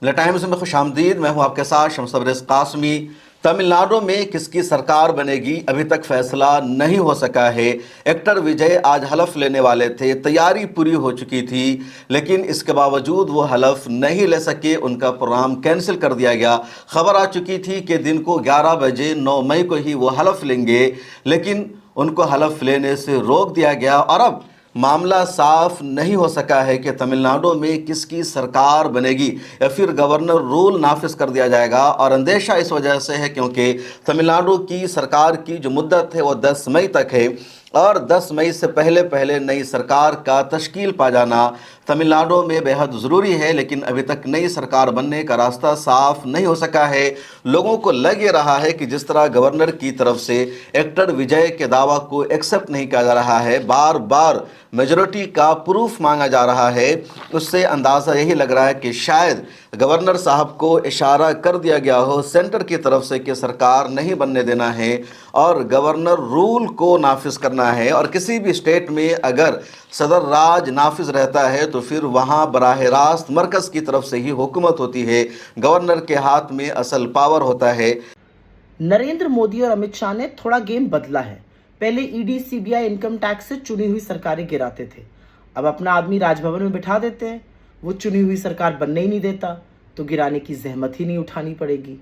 The times में खुशामदीद। मैं हूं आपके साथ शमस कासमी। तमिलनाडु में किसकी सरकार बनेगी अभी तक फैसला नहीं हो सका है। एक्टर विजय आज हलफ लेने वाले थे, तैयारी पूरी हो चुकी थी, लेकिन इसके बावजूद वो हलफ नहीं ले सके। उनका प्रोग्राम कैंसिल कर दिया गया। खबर आ चुकी थी कि दिन को 11 बजे 9 मई को ही वो हलफ लेंगे, लेकिन उनको हलफ लेने से रोक दिया गया और अब मामला साफ नहीं हो सका है कि तमिलनाडु में किसकी सरकार बनेगी या फिर गवर्नर रूल नाफिज कर दिया जाएगा। और अंदेशा इस वजह से है क्योंकि तमिलनाडु की सरकार की जो मुद्दत है वो 10 मई तक है और 10 मई से पहले पहले नई सरकार का तश्कील पा जाना तमिलनाडु में बेहद ज़रूरी है। लेकिन अभी तक नई सरकार बनने का रास्ता साफ नहीं हो सका है। लोगों को लग ये रहा है कि जिस तरह गवर्नर की तरफ से एक्टर विजय के दावा को एक्सेप्ट नहीं किया जा रहा है, बार बार मेजोरिटी का प्रूफ मांगा जा रहा है, उससे अंदाज़ा यही लग रहा है कि शायद गवर्नर साहब को इशारा कर दिया गया हो सेंटर की तरफ से कि सरकार नहीं बनने देना है और गवर्नर रूल को नाफिज करना है। और किसी भी स्टेट में अगर सदर राज नाफिज रहता है तो फिर वहाँ बराह रास्त मरकज़ की तरफ से ही हुकूमत होती है, गवर्नर के हाथ में असल पावर होता है। नरेंद्र मोदी और अमित शाह ने थोड़ा गेम बदला है। पहले ईडी, सीबीआई, इनकम टैक्स से चुनी हुई सरकारें गिराते थे, अब अपना आदमी राजभवन में बिठा देते हैं। वो चुनी हुई सरकार बनने ही नहीं देता तो गिराने की जहमत ही नहीं उठानी पड़ेगी।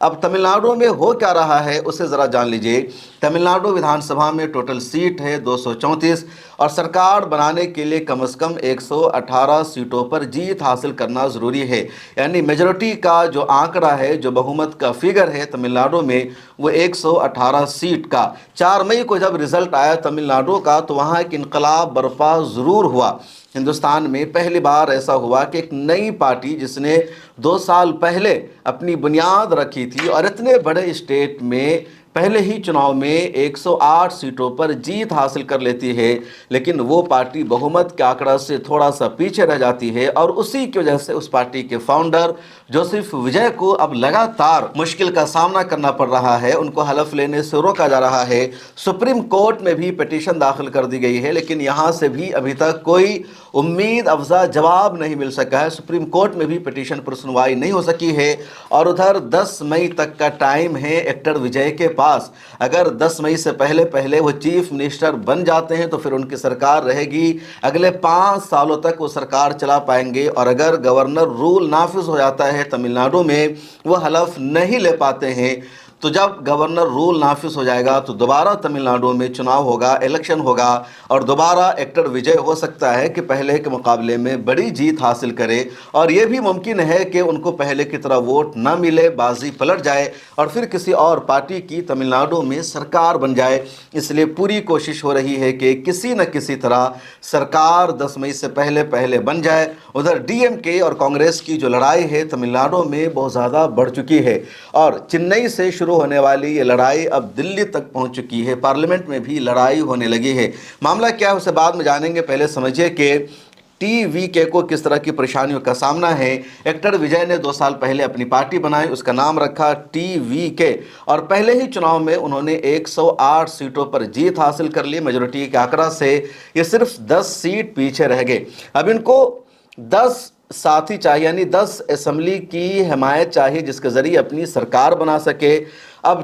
अब तमिलनाडु में हो क्या रहा है उसे ज़रा जान लीजिए। तमिलनाडु विधानसभा में टोटल सीट है 234 और सरकार बनाने के लिए कम से कम 118 सीटों पर जीत हासिल करना ज़रूरी है। यानी मेजॉरिटी का जो आंकड़ा है, जो बहुमत का फिगर है तमिलनाडु में, वो 118 सीट का। 4 मई को जब रिज़ल्ट आया तमिलनाडु का तो वहाँ एक इनकलाब बर्पा ज़रूर हुआ। हिंदुस्तान में पहली बार ऐसा हुआ कि एक नई पार्टी जिसने 2 साल पहले अपनी बुनियाद रखी थी और इतने बड़े स्टेट में पहले ही चुनाव में 108 सीटों पर जीत हासिल कर लेती है, लेकिन वो पार्टी बहुमत के आंकड़ा से थोड़ा सा पीछे रह जाती है। और उसी की वजह से उस पार्टी के फाउंडर जोसेफ विजय को अब लगातार मुश्किल का सामना करना पड़ रहा है। उनको हलफ लेने से रोका जा रहा है। सुप्रीम कोर्ट में भी पिटीशन दाखिल कर दी गई है, लेकिन यहाँ से भी अभी तक कोई उम्मीद अफजा जवाब नहीं मिल सका है। सुप्रीम कोर्ट में भी पिटीशन पर सुनवाई नहीं हो सकी है और उधर 10 मई तक का टाइम है एक्टर विजय के पास। अगर 10 मई से पहले पहले वो चीफ मिनिस्टर बन जाते हैं तो फिर उनकी सरकार रहेगी, अगले 5 सालों तक वो सरकार चला पाएंगे। और अगर गवर्नर रूल नाफिज हो जाता है तमिलनाडु में, वो हलफ नहीं ले पाते हैं, तो जब गवर्नर रूल नाफिज हो जाएगा तो दोबारा तमिलनाडु में चुनाव होगा, इलेक्शन होगा और दोबारा एक्टर विजय हो सकता है कि पहले के मुकाबले में बड़ी जीत हासिल करे। और ये भी मुमकिन है कि उनको पहले की तरह वोट ना मिले, बाजी पलट जाए और फिर किसी और पार्टी की तमिलनाडु में सरकार बन जाए। इसलिए पूरी कोशिश हो रही है कि किसी न किसी तरह सरकार 10 मई से पहले पहले बन जाए। उधर डीएमके और कांग्रेस की जो लड़ाई है तमिलनाडु में बहुत ज़्यादा बढ़ चुकी है और चेन्नई से शुरू होने वाली ये लड़ाई अब दिल्ली तक पहुंच चुकी है। पार्लियामेंट में भी लड़ाई होने लगी है। मामला क्या है उसे बाद में जानेंगे। पहले समझिए कि टीवीके को किस तरह की परेशानियों का सामना है। एक्टर विजय ने 2 साल पहले अपनी पार्टी बनाई, उसका नाम रखा टीवीके और पहले ही चुनाव में उन्होंने 108 सीटों पर जीत हासिल कर ली। मेजोरिटी के आंकड़ा से ये सिर्फ 10 सीट पीछे रह गए। अब इनको 10 साथी चाहिए, यानी 10 असेंबली की हिमायत चाहिए जिसके ज़रिए अपनी सरकार बना सके। अब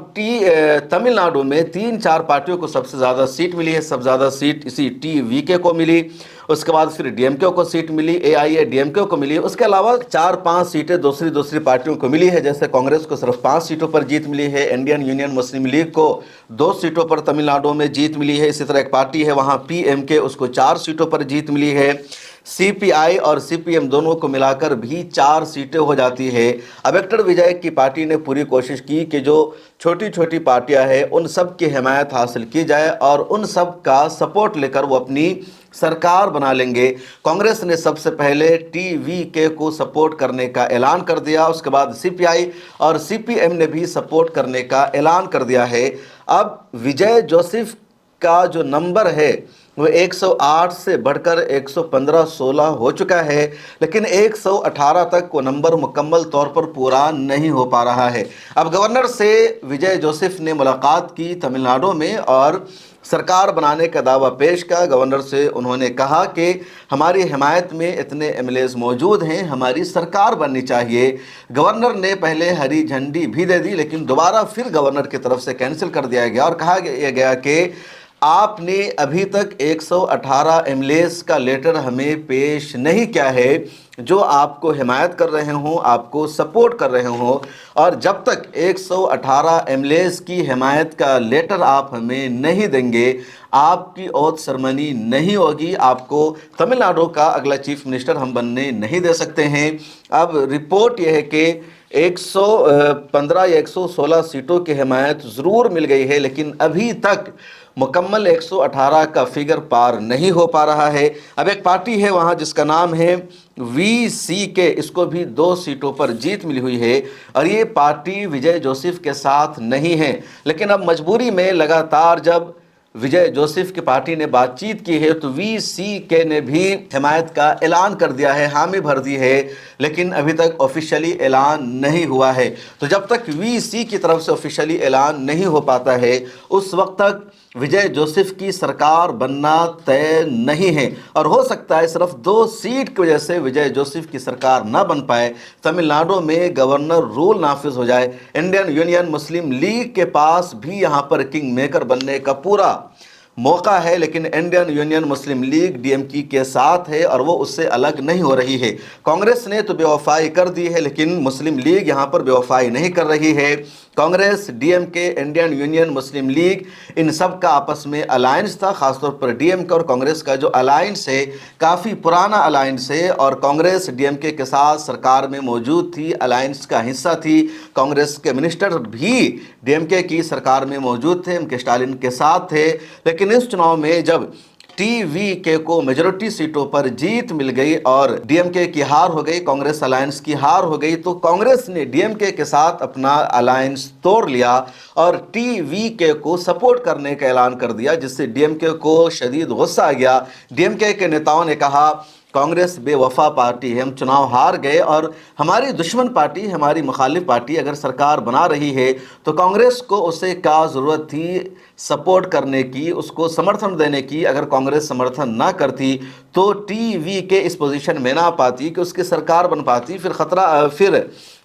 तमिलनाडु में 3-4 पार्टियों को सबसे ज़्यादा सीट मिली है। सबसे ज़्यादा सीट इसी टीवीके को मिली, उसके बाद फिर डीएमके को सीट मिली, एआईएडीएमके को मिली, उसके अलावा 4-5 सीटें दूसरी पार्टियों को मिली है। जैसे कांग्रेस को सिर्फ 5 सीटों पर जीत मिली है, इंडियन यूनियन मुस्लिम लीग को 2 सीटों पर तमिलनाडु में जीत मिली है। इसी तरह एक पार्टी है वहाँ पीएमके, उसको 4 सीटों पर जीत मिली है। सीपीआई और सीपीएम दोनों को मिलाकर भी 4 सीटें हो जाती है। अब एक्टर विजय की पार्टी ने पूरी कोशिश की कि जो छोटी छोटी पार्टियां हैं उन सब की हिमायत हासिल की जाए और उन सब का सपोर्ट लेकर वो अपनी सरकार बना लेंगे। कांग्रेस ने सबसे पहले टीवीके को सपोर्ट करने का ऐलान कर दिया, उसके बाद सीपीआई और सीपीएम ने भी सपोर्ट करने का ऐलान कर दिया है। अब विजय जोसेफ का जो नंबर है वो 108 से बढ़कर 115-16 हो चुका है, लेकिन 118 तक वो नंबर मुकम्मल तौर पर पूरा नहीं हो पा रहा है। अब गवर्नर से विजय जोसेफ ने मुलाकात की तमिलनाडु में और सरकार बनाने का दावा पेश किया। गवर्नर से उन्होंने कहा कि हमारी हिमायत में इतने एमएलएज मौजूद हैं, हमारी सरकार बननी चाहिए। गवर्नर ने पहले हरी झंडी भी दे दी, लेकिन दोबारा फिर गवर्नर की तरफ से कैंसिल कर दिया गया और कहा गया कि आपने अभी तक 118 एमएलएज का लेटर हमें पेश नहीं किया है जो आपको हिमायत कर रहे हों, आपको सपोर्ट कर रहे हों, और जब तक 118 एमएलएज की हिमायत का लेटर आप हमें नहीं देंगे, आपकी ओथ सेरेमनी नहीं होगी, आपको तमिलनाडु का अगला चीफ मिनिस्टर हम बनने नहीं दे सकते हैं। अब रिपोर्ट यह है कि 115 या 116 सीटों की हिमायत ज़रूर मिल गई है, लेकिन अभी तक मुकम्मल 118 का फिगर पार नहीं हो पा रहा है। अब एक पार्टी है वहाँ जिसका नाम है VCK, इसको भी 2 सीटों पर जीत मिली हुई है और ये पार्टी विजय जोसेफ के साथ नहीं है। लेकिन अब मजबूरी में लगातार जब विजय जोसेफ की पार्टी ने बातचीत की है तो VCK ने भी हिमायत का ऐलान कर दिया है, हामी भर दी है, लेकिन अभी तक ऑफिशियली ऐलान नहीं हुआ है। तो जब तक VC की तरफ से ऑफिशियली ऐलान नहीं हो पाता है उस वक्त तक विजय जोसेफ की सरकार बनना तय नहीं है और हो सकता है सिर्फ 2 सीट की वजह से विजय जोसेफ की सरकार ना बन पाए, तमिलनाडु में गवर्नर रूल नाफिज हो जाए। इंडियन यूनियन मुस्लिम लीग के पास भी यहाँ पर किंग मेकर बनने का पूरा मौका है, लेकिन इंडियन यूनियन मुस्लिम लीग DMK के साथ है और वो उससे अलग नहीं हो रही है। कांग्रेस ने तो बेवफाई कर दी है, लेकिन मुस्लिम लीग यहाँ पर बेवफाई नहीं कर रही है। कांग्रेस, DMK, इंडियन यूनियन मुस्लिम लीग, इन सब का आपस में अलायंस था। खासतौर पर DMK और कांग्रेस का जो अलायंस है काफ़ी पुराना अलायंस है और कांग्रेस DMK के साथ सरकार में मौजूद थी, अलायंस का हिस्सा थी। कांग्रेस के मिनिस्टर भी DMK की सरकार में मौजूद थे, उनके स्टालिन के साथ थे। लेकिन इस चुनाव में जब TVK को मेजॉरिटी सीटों पर जीत मिल गई और DMK की हार हो गई, कांग्रेस अलायंस की हार हो गई, तो कांग्रेस ने DMK के साथ अपना अलायंस तोड़ लिया और TVK को सपोर्ट करने का ऐलान कर दिया, जिससे DMK को शदीद गुस्सा आ गया। DMK के नेताओं ने कहा कांग्रेस बेवफा पार्टी है, हम चुनाव हार गए और हमारी दुश्मन पार्टी, हमारी मुखालिफ पार्टी अगर सरकार बना रही है तो कांग्रेस को उसे क्या ज़रूरत थी सपोर्ट करने की, उसको समर्थन देने की। अगर कांग्रेस समर्थन ना करती तो TVK इस पोजीशन में ना पाती कि उसकी सरकार बन पाती। फिर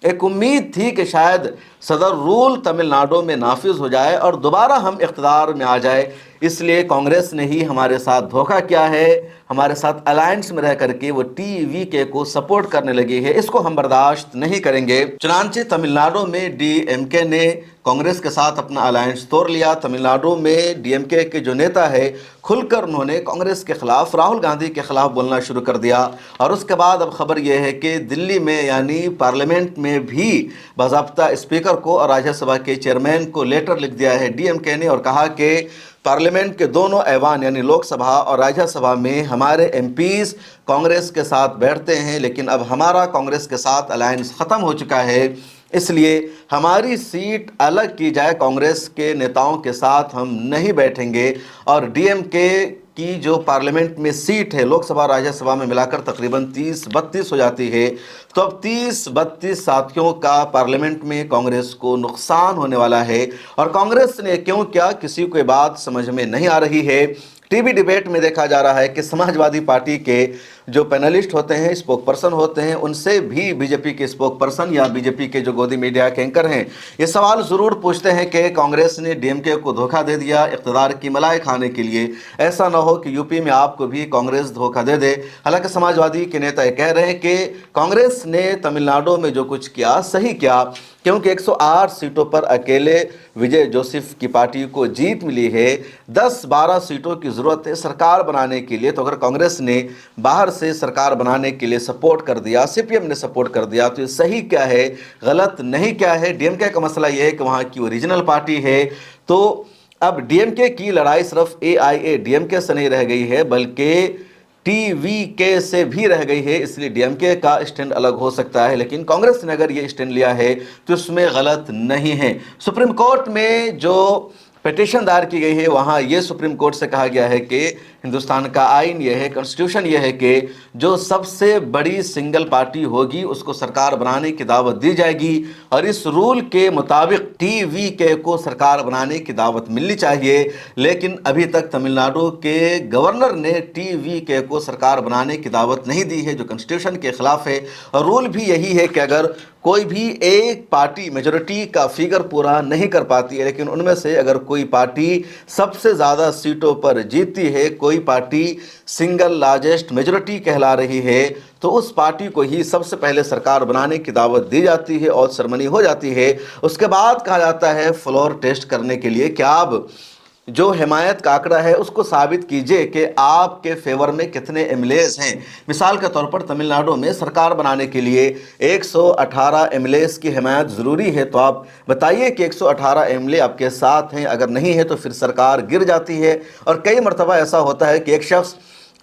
एक उम्मीद थी कि शायद सदर रूल तमिलनाडु में नाफिज हो जाए और दोबारा हम इख्तिदार में आ जाए। इसलिए कांग्रेस ने ही हमारे साथ धोखा किया है, हमारे साथ अलायंस में रह करके वो TVK को सपोर्ट करने लगी है, इसको हम बर्दाश्त नहीं करेंगे। चुनांचे तमिलनाडु में DMK ने कांग्रेस के साथ अपना अलायंस तोड़ लिया। तमिलनाडु में DMK के जो नेता है खुलकर उन्होंने कांग्रेस के खिलाफ, राहुल गांधी के खिलाफ बोलना शुरू कर दिया और उसके बाद अब खबर यह है कि दिल्ली में यानी पार्लियामेंट में भी बाज़ाब्ता स्पीकर को और राज्यसभा के चेयरमैन को लेटर लिख दिया है DMK ने और कहा कि पार्लियामेंट के दोनों ऐवान यानी लोकसभा और राज्यसभा में हमारे MPs कांग्रेस के साथ बैठते हैं, लेकिन अब हमारा कांग्रेस के साथ अलायंस ख़त्म हो चुका है, इसलिए हमारी सीट अलग की जाए, कांग्रेस के नेताओं के साथ हम नहीं बैठेंगे। और DMK की जो पार्लियामेंट में सीट है लोकसभा राज्यसभा में मिलाकर तकरीबन 30-32 हो जाती है, तो अब 30-32 साथियों का पार्लियामेंट में कांग्रेस को नुकसान होने वाला है। और कांग्रेस ने क्यों किया, किसी को बात समझ में नहीं आ रही है। टीवी डिबेट में देखा जा रहा है कि समाजवादी पार्टी के जो पैनलिस्ट होते हैं, स्पोक पर्सन होते हैं, उनसे भी बीजेपी के स्पोक पर्सन या बीजेपी के जो गोदी मीडिया के एंकर हैं ये सवाल ज़रूर पूछते हैं कि कांग्रेस ने DMK को धोखा दे दिया इक़्तिदार की मलाई खाने के लिए, ऐसा ना हो कि यूपी में आपको भी कांग्रेस धोखा दे दे। हालांकि समाजवादी के नेता ये कह रहे हैं कि कांग्रेस ने तमिलनाडु में जो कुछ किया सही किया, क्योंकि 108 सीटों पर अकेले विजय जोसेफ की पार्टी को जीत मिली है। 10-12 सीटों की ज़रूरत है सरकार बनाने के लिए, तो अगर कांग्रेस ने बाहर से सरकार बनाने के लिए सपोर्ट कर दिया, CPM ने सपोर्ट कर दिया, तो ये सही क्या है, गलत नहीं क्या है। DMK का मसला ये है कि वहाँ की ओरिजिनल पार्टी है, तो अब DMK की लड़ाई सिर्फ AIADMK से नहीं रह गई है बल्कि TVK से भी रह गई है, इसलिए DMK का स्टैंड अलग हो सकता है, लेकिन कांग्रेस ने अगर ये स्टैंड लिया है तो इसमें गलत नहीं है। सुप्रीम कोर्ट में जो पिटीशन दायर की गई है वहाँ ये सुप्रीम कोर्ट से कहा गया है कि हिंदुस्तान का आइन यह है, कॉन्स्टिट्यूशन यह है कि जो सबसे बड़ी सिंगल पार्टी होगी उसको सरकार बनाने की दावत दी जाएगी और इस रूल के मुताबिक टीवीके को सरकार बनाने की दावत मिलनी चाहिए। लेकिन अभी तक तमिलनाडु के गवर्नर ने टीवीके को सरकार बनाने की दावत नहीं दी है, जो कॉन्स्टिट्यूशन के खिलाफ है। और रूल भी यही है कि अगर कोई भी एक पार्टी मेजॉरिटी का फिगर पूरा नहीं कर पाती है, लेकिन उनमें से अगर कोई पार्टी सबसे ज़्यादा सीटों पर जीतती है, कोई पार्टी सिंगल लार्जेस्ट मेजॉरिटी कहला रही है, तो उस पार्टी को ही सबसे पहले सरकार बनाने की दावत दी जाती है और सेरेमनी हो जाती है। उसके बाद कहा जाता है फ्लोर टेस्ट करने के लिए कि आप जो हिमायत का आंकड़ा है उसको साबित कीजिए कि आपके फेवर में कितने एमएलएज हैं। मिसाल के तौर पर तमिलनाडु में सरकार बनाने के लिए 118 एमएलएज की हिमायत ज़रूरी है, तो आप बताइए कि 118 एमएलए आपके साथ हैं। अगर नहीं है तो फिर सरकार गिर जाती है। और कई मरतबा ऐसा होता है कि एक शख्स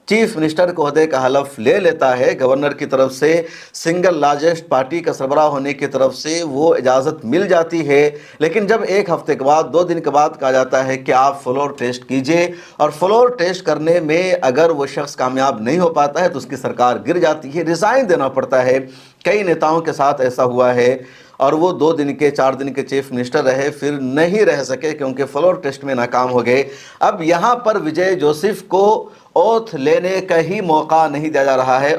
चीफ मिनिस्टर के ओहदे का हलफ ले लेता है, गवर्नर की तरफ से सिंगल लार्जेस्ट पार्टी का सरबराह होने की तरफ से वो इजाज़त मिल जाती है। लेकिन जब एक हफ्ते के बाद 2 दिन के बाद कहा जाता है कि आप फ्लोर टेस्ट कीजिए, और फ्लोर टेस्ट करने में अगर वो शख्स कामयाब नहीं हो पाता है तो उसकी सरकार गिर जाती है, रिज़ाइन देना पड़ता है। कई नेताओं के साथ ऐसा हुआ है और वो 2 दिन के 4 दिन के चीफ मिनिस्टर रहे, फिर नहीं रह सके क्योंकि फ्लोर टेस्ट में नाकाम हो गए। अब यहाँ पर विजय जोसेफ को ओथ लेने का ही मौका नहीं दिया जा रहा है।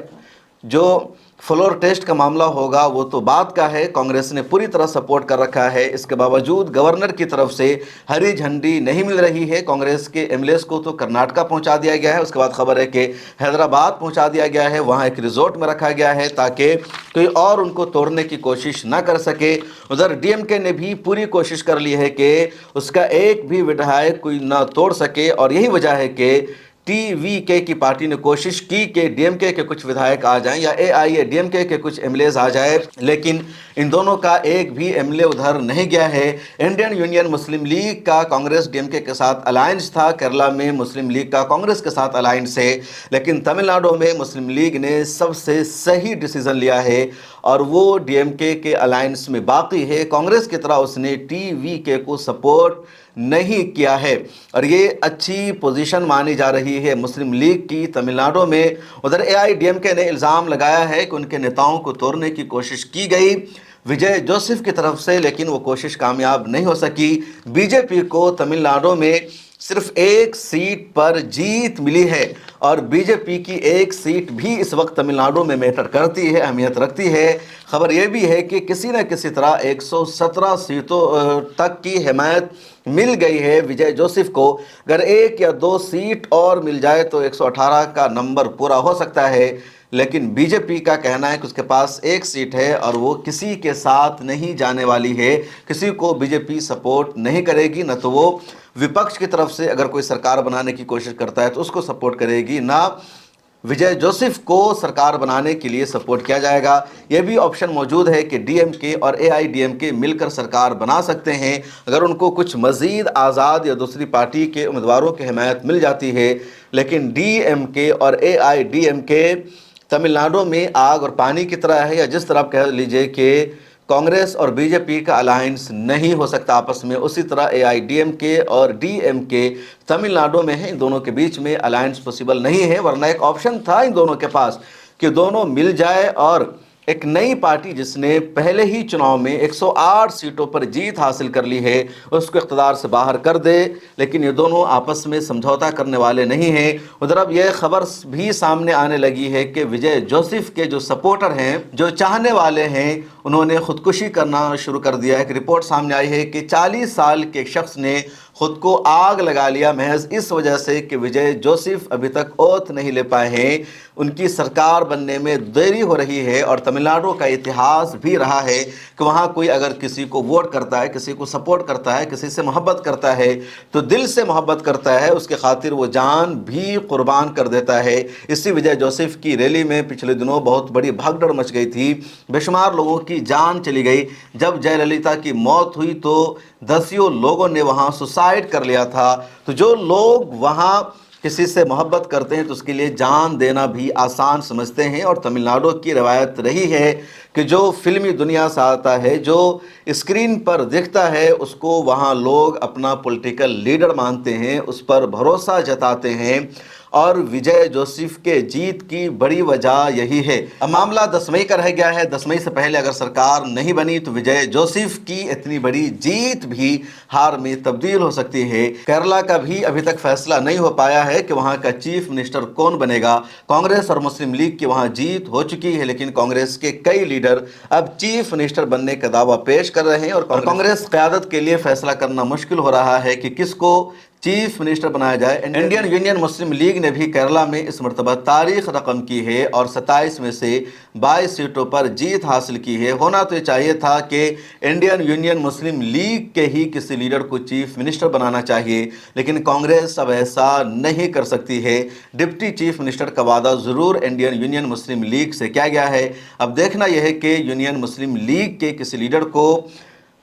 जो फ्लोर टेस्ट का मामला होगा वो तो बात का है, कांग्रेस ने पूरी तरह सपोर्ट कर रखा है। इसके बावजूद गवर्नर की तरफ से हरी झंडी नहीं मिल रही है। कांग्रेस के एमएलएस को तो कर्नाटका पहुंचा दिया गया है, उसके बाद खबर है कि हैदराबाद पहुंचा दिया गया है, वहां एक रिजॉर्ट में रखा गया है ताकि कोई और उनको तोड़ने की कोशिश ना कर सके। उधर डीएमके ने भी पूरी कोशिश कर ली है कि उसका एक भी विधायक कोई ना तोड़ सके, और यही वजह है कि टीवीके की पार्टी ने कोशिश की कि डीएमके के कुछ विधायक आ जाएं या एआईएडीएमके के कुछ एमएलएज आ जाए, लेकिन इन दोनों का एक भी एमएलए उधर नहीं गया है। इंडियन यूनियन मुस्लिम लीग का कांग्रेस डीएमके के साथ अलायंस था, केरला में मुस्लिम लीग का कांग्रेस के साथ अलायंस है, लेकिन तमिलनाडु में मुस्लिम लीग ने सबसे सही डिसीजन लिया है और वो डीएमके के अलायंस में बाकी है। कांग्रेस की तरह उसने टीवीके को सपोर्ट नहीं किया है और ये अच्छी पोजीशन मानी जा रही है मुस्लिम लीग की तमिलनाडु में। उधर एआईडीएमके ने इल्ज़ाम लगाया है कि उनके नेताओं को तोड़ने की कोशिश की गई विजय जोसेफ की तरफ से, लेकिन वो कोशिश कामयाब नहीं हो सकी। बीजेपी को तमिलनाडु में सिर्फ 1 सीट पर जीत मिली है और बीजेपी की 1 सीट भी इस वक्त तमिलनाडु में मैटर करती है, अहमियत रखती है। खबर यह भी है कि किसी न किसी तरह 117 सीटों तक की हिमायत मिल गई है विजय जोसेफ को। अगर 1 या 2 सीट और मिल जाए तो 118 का नंबर पूरा हो सकता है, लेकिन बीजेपी का कहना है कि उसके पास 1 सीट है और वो किसी के साथ नहीं जाने वाली है। किसी को बीजेपी सपोर्ट नहीं करेगी, न तो वो विपक्ष की तरफ से अगर कोई सरकार बनाने की कोशिश करता है तो उसको सपोर्ट करेगी, ना विजय जोसेफ को सरकार बनाने के लिए सपोर्ट किया जाएगा। यह भी ऑप्शन मौजूद है कि डीएमके और एआईडीएमके मिलकर सरकार बना सकते हैं अगर उनको कुछ मज़ीद आज़ाद या दूसरी पार्टी के उम्मीदवारों की हिमायत मिल जाती है। लेकिन डीएमके और एआईडीएमके तमिलनाडु में आग और पानी की तरह है, या जिस तरह आप कह लीजिए कि कांग्रेस और बीजेपी का अलायंस नहीं हो सकता आपस में, उसी तरह एआईडीएमके और डीएमके तमिलनाडु में है, इन दोनों के बीच में अलायंस पॉसिबल नहीं है। वरना एक ऑप्शन था इन दोनों के पास कि दोनों मिल जाए और एक नई पार्टी जिसने पहले ही चुनाव में 108 सीटों पर जीत हासिल कर ली है उसको इख्तिदार से बाहर कर दे, लेकिन ये दोनों आपस में समझौता करने वाले नहीं हैं। उधर अब यह खबर भी सामने आने लगी है कि विजय जोसेफ के जो सपोर्टर हैं, जो चाहने वाले हैं, उन्होंने खुदकुशी करना शुरू कर दिया है। एक रिपोर्ट सामने आई है कि 40 साल के एक शख्स ने खुद को आग लगा लिया महज इस वजह से कि विजय जोसेफ अभी तक ओथ नहीं ले पाए हैं। उनकी सरकार बनने में देरी हो रही है और तमिलनाडु का इतिहास भी रहा है कि वहाँ कोई अगर किसी को वोट करता है, किसी को सपोर्ट करता है, किसी से मोहब्बत करता है तो दिल से मोहब्बत करता है, उसके खातिर वो जान भी कुर्बान कर देता है। इसी विजय जोसेफ की रैली में पिछले दिनों बहुत बड़ी भागदौड़ मच गई थी, बेशुमार लोगों की जान चली गई। जब जयललिता की मौत हुई तो दसियों लोगों ने वहाँ सुसाइड कर लिया था। तो जो लोग वहाँ किसी से मोहब्बत करते हैं तो उसके लिए जान देना भी आसान समझते हैं और तमिलनाडु की रवायत रही है कि जो फिल्मी दुनिया से आता है, जो स्क्रीन पर दिखता है, उसको वहाँ लोग अपना पॉलिटिकल लीडर मानते हैं, उस पर भरोसा जताते हैं और विजय जोसेफ के जीत की बड़ी वजह यही है। अब मामला 10 मई का रह गया है। 10 मई से पहले अगर सरकार नहीं बनी तो विजय जोसेफ की इतनी बड़ी जीत भी हार में तब्दील हो सकती है। केरला का भी अभी तक फैसला नहीं हो पाया है कि वहां का चीफ मिनिस्टर कौन बनेगा। कांग्रेस और मुस्लिम लीग की वहां जीत हो चुकी है, लेकिन कांग्रेस के कई लीडर अब चीफ मिनिस्टर बनने का दावा पेश कर रहे हैं और कांग्रेस क़यादत के लिए फैसला करना मुश्किल हो रहा है कि किसको चीफ मिनिस्टर बनाया जाए। इंडियन यूनियन मुस्लिम लीग ने भी केरला में इस मरतबा तारीख रकम की है और 27 में से 22 सीटों पर जीत हासिल की है। होना तो ये चाहिए था कि इंडियन यूनियन मुस्लिम लीग के ही किसी लीडर को चीफ मिनिस्टर बनाना चाहिए, लेकिन कांग्रेस अब ऐसा नहीं कर सकती है। डिप्टी चीफ मिनिस्टर का वादा ज़रूर इंडियन यूनियन मुस्लिम लीग से किया गया है। अब देखना यह है कि यूनियन मुस्लिम लीग के किसी लीडर को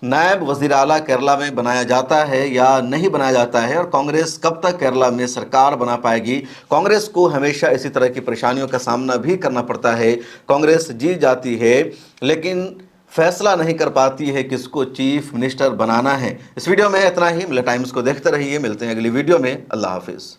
नायब वज़ीर आला केरला में बनाया जाता है या नहीं बनाया जाता है, और कांग्रेस कब तक केरला में सरकार बना पाएगी। कांग्रेस को हमेशा इसी तरह की परेशानियों का सामना भी करना पड़ता है। कांग्रेस जीत जाती है लेकिन फैसला नहीं कर पाती है किसको चीफ मिनिस्टर बनाना है। इस वीडियो में इतना ही। मिला टाइम्स को देखते रहिए, मिलते हैं अगली वीडियो में। अल्लाह हाफिज़।